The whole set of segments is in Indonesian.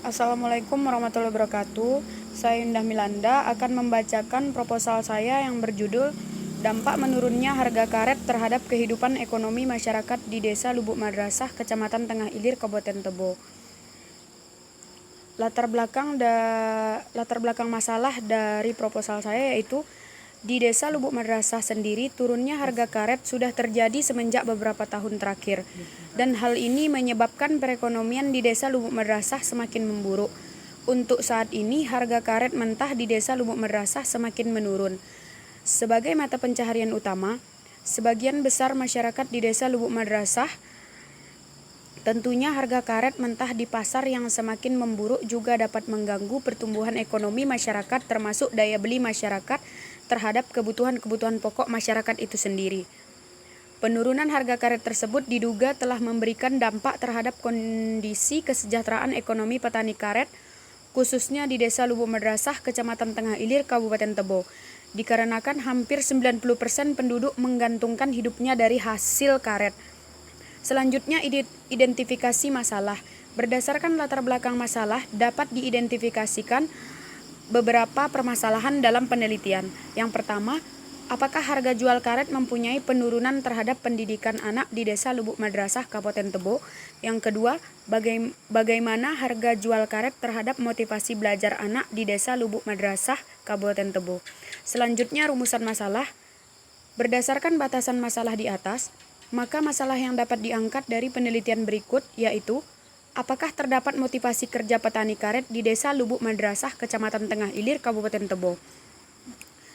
Assalamualaikum warahmatullahi wabarakatuh. Saya Indah Milanda akan membacakan proposal saya yang berjudul Dampak Menurunnya Harga Karet Terhadap Kehidupan Ekonomi Masyarakat di Desa Lubuk Madrasah, Kecamatan Tengah Ilir, Kabupaten Tebo. Latar belakang masalah dari proposal saya yaitu di Desa Lubuk Madrasah sendiri, turunnya harga karet sudah terjadi semenjak beberapa tahun terakhir, dan hal ini menyebabkan perekonomian di Desa Lubuk Madrasah semakin memburuk. Untuk saat ini, harga karet mentah di Desa Lubuk Madrasah semakin menurun. Sebagai mata pencaharian utama, sebagian besar masyarakat di Desa Lubuk Madrasah, tentunya harga karet mentah di pasar yang semakin memburuk juga dapat mengganggu pertumbuhan ekonomi masyarakat, termasuk daya beli masyarakat terhadap kebutuhan-kebutuhan pokok masyarakat itu sendiri. Penurunan harga karet tersebut diduga telah memberikan dampak terhadap kondisi kesejahteraan ekonomi petani karet, khususnya di Desa Lubuk Madrasah, Kecamatan Tengah Ilir, Kabupaten Tebo, dikarenakan hampir 90% penduduk menggantungkan hidupnya dari hasil karet. Selanjutnya, identifikasi masalah. Berdasarkan latar belakang masalah, dapat diidentifikasikan beberapa permasalahan dalam penelitian. Yang pertama, apakah harga jual karet mempunyai penurunan terhadap pendidikan anak di Desa Lubuk Madrasah, Kabupaten Tebo? Yang kedua, bagaimana harga jual karet terhadap motivasi belajar anak di Desa Lubuk Madrasah, Kabupaten Tebo? Selanjutnya, rumusan masalah. Berdasarkan batasan masalah di atas, maka masalah yang dapat diangkat dari penelitian berikut yaitu apakah terdapat motivasi kerja petani karet di Desa Lubuk Madrasah, Kecamatan Tengah Ilir, Kabupaten Tebo.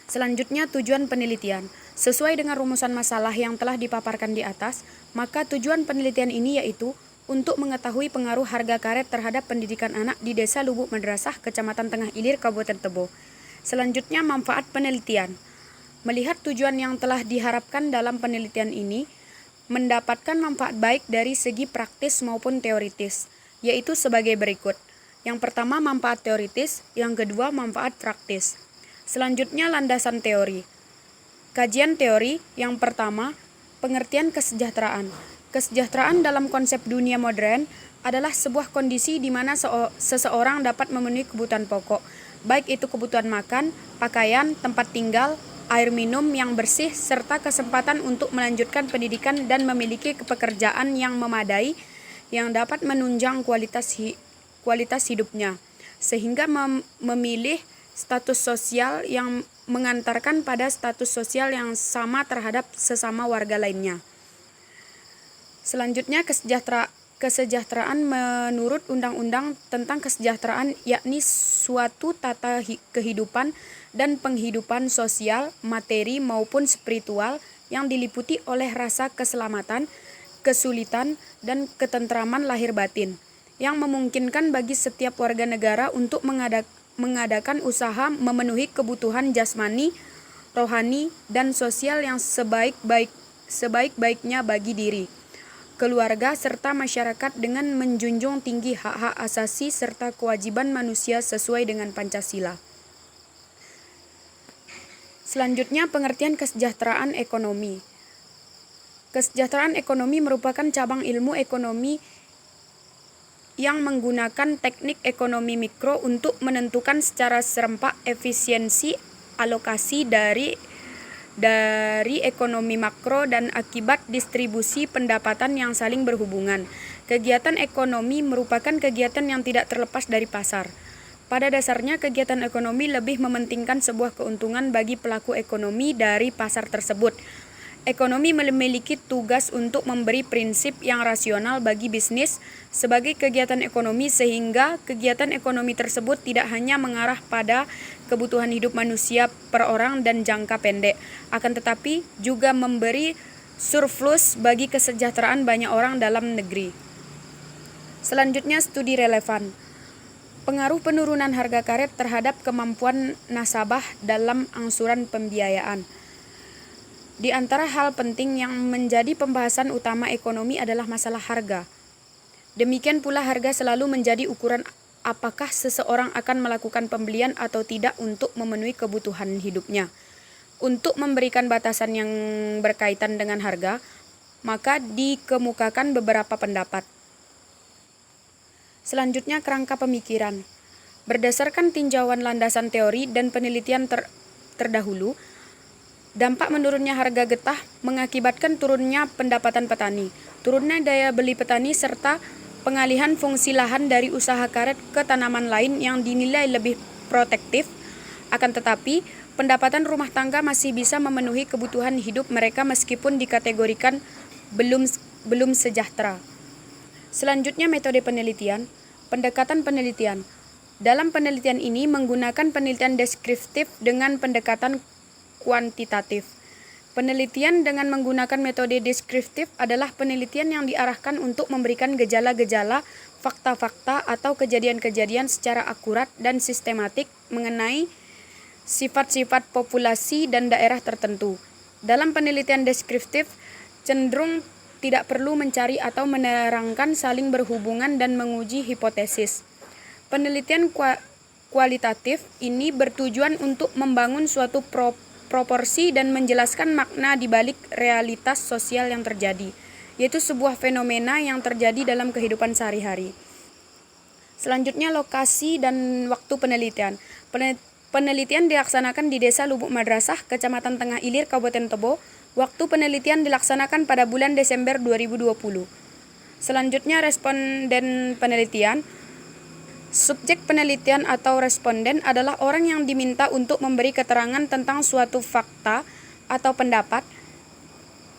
Selanjutnya, tujuan penelitian. Sesuai dengan rumusan masalah yang telah dipaparkan di atas, maka tujuan penelitian ini yaitu untuk mengetahui pengaruh harga karet terhadap pendidikan anak di Desa Lubuk Madrasah, Kecamatan Tengah Ilir, Kabupaten Tebo. Selanjutnya, manfaat penelitian. Melihat tujuan yang telah diharapkan dalam penelitian ini, mendapatkan manfaat baik dari segi praktis maupun teoritis, yaitu sebagai berikut. Yang pertama, manfaat teoritis, yang kedua, manfaat praktis. Selanjutnya, landasan teori. Kajian teori yang pertama, pengertian kesejahteraan. Kesejahteraan dalam konsep dunia modern adalah sebuah kondisi di mana seseorang dapat memenuhi kebutuhan pokok, baik itu kebutuhan makan, pakaian, tempat tinggal, air minum yang bersih, serta kesempatan untuk melanjutkan pendidikan dan memiliki pekerjaan yang memadai yang dapat menunjang kualitas hidupnya, sehingga memilih status sosial yang mengantarkan pada status sosial yang sama terhadap sesama warga lainnya. Selanjutnya, kesejahteraan menurut Undang-Undang tentang Kesejahteraan, yakni suatu tata kehidupan dan penghidupan sosial, materi maupun spiritual yang diliputi oleh rasa keselamatan, kesulitan, dan ketentraman lahir batin, yang memungkinkan bagi setiap warga negara untuk mengadakan usaha memenuhi kebutuhan jasmani, rohani, dan sosial yang sebaik-baiknya bagi diri, keluarga, serta masyarakat dengan menjunjung tinggi hak-hak asasi serta kewajiban manusia sesuai dengan Pancasila. Selanjutnya, pengertian kesejahteraan ekonomi. Kesejahteraan ekonomi merupakan cabang ilmu ekonomi yang menggunakan teknik ekonomi mikro untuk menentukan secara serempak efisiensi alokasi dari ekonomi makro dan akibat distribusi pendapatan yang saling berhubungan. Kegiatan ekonomi merupakan kegiatan yang tidak terlepas dari pasar. Pada dasarnya, kegiatan ekonomi lebih mementingkan sebuah keuntungan bagi pelaku ekonomi dari pasar tersebut. Ekonomi memiliki tugas untuk memberi prinsip yang rasional bagi bisnis sebagai kegiatan ekonomi, sehingga kegiatan ekonomi tersebut tidak hanya mengarah pada kebutuhan hidup manusia per orang dan jangka pendek, akan tetapi juga memberi surplus bagi kesejahteraan banyak orang dalam negeri. Selanjutnya, studi relevan. Pengaruh penurunan harga karet terhadap kemampuan nasabah dalam angsuran pembiayaan. Di antara hal penting yang menjadi pembahasan utama ekonomi adalah masalah harga. Demikian pula harga selalu menjadi ukuran apakah seseorang akan melakukan pembelian atau tidak untuk memenuhi kebutuhan hidupnya. Untuk memberikan batasan yang berkaitan dengan harga, maka dikemukakan beberapa pendapat. Selanjutnya, kerangka pemikiran. Berdasarkan tinjauan landasan teori dan penelitian terdahulu, dampak menurunnya harga getah mengakibatkan turunnya pendapatan petani, turunnya daya beli petani, serta pengalihan fungsi lahan dari usaha karet ke tanaman lain yang dinilai lebih protektif. Akan tetapi, pendapatan rumah tangga masih bisa memenuhi kebutuhan hidup mereka meskipun dikategorikan belum sejahtera. Selanjutnya, metode penelitian. Pendekatan penelitian. Dalam penelitian ini menggunakan penelitian deskriptif dengan pendekatan kuantitatif. Penelitian dengan menggunakan metode deskriptif adalah penelitian yang diarahkan untuk memberikan gejala-gejala, fakta-fakta, atau kejadian-kejadian secara akurat dan sistematik mengenai sifat-sifat populasi dan daerah tertentu. Dalam penelitian deskriptif, cenderung tidak perlu mencari atau menerangkan saling berhubungan dan menguji hipotesis. Penelitian kualitatif ini bertujuan untuk membangun suatu proporsi dan menjelaskan makna di balik realitas sosial yang terjadi, yaitu sebuah fenomena yang terjadi dalam kehidupan sehari-hari. Selanjutnya, lokasi dan waktu penelitian. Penelitian dilaksanakan di Desa Lubuk Madrasah, Kecamatan Tengah Ilir, Kabupaten Tebo. Waktu penelitian dilaksanakan pada bulan Desember 2020. Selanjutnya, responden penelitian. Subjek penelitian atau responden adalah orang yang diminta untuk memberi keterangan tentang suatu fakta atau pendapat.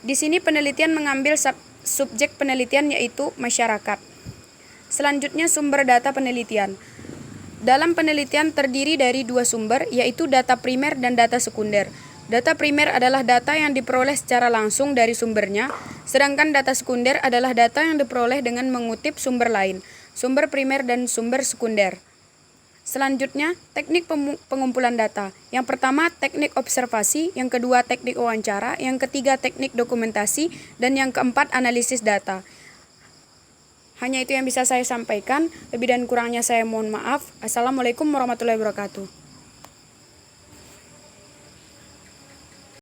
Di sini penelitian mengambil subjek penelitian yaitu masyarakat. Selanjutnya, sumber data penelitian. Dalam penelitian terdiri dari dua sumber, yaitu data primer dan data sekunder. Data primer adalah data yang diperoleh secara langsung dari sumbernya, sedangkan data sekunder adalah data yang diperoleh dengan mengutip sumber lain, sumber primer dan sumber sekunder. Selanjutnya, teknik pengumpulan data. Yang pertama, teknik observasi, yang kedua, teknik wawancara, yang ketiga, teknik dokumentasi, dan yang keempat, analisis data. Hanya itu yang bisa saya sampaikan, lebih dan kurangnya saya mohon maaf. Assalamualaikum warahmatullahi wabarakatuh.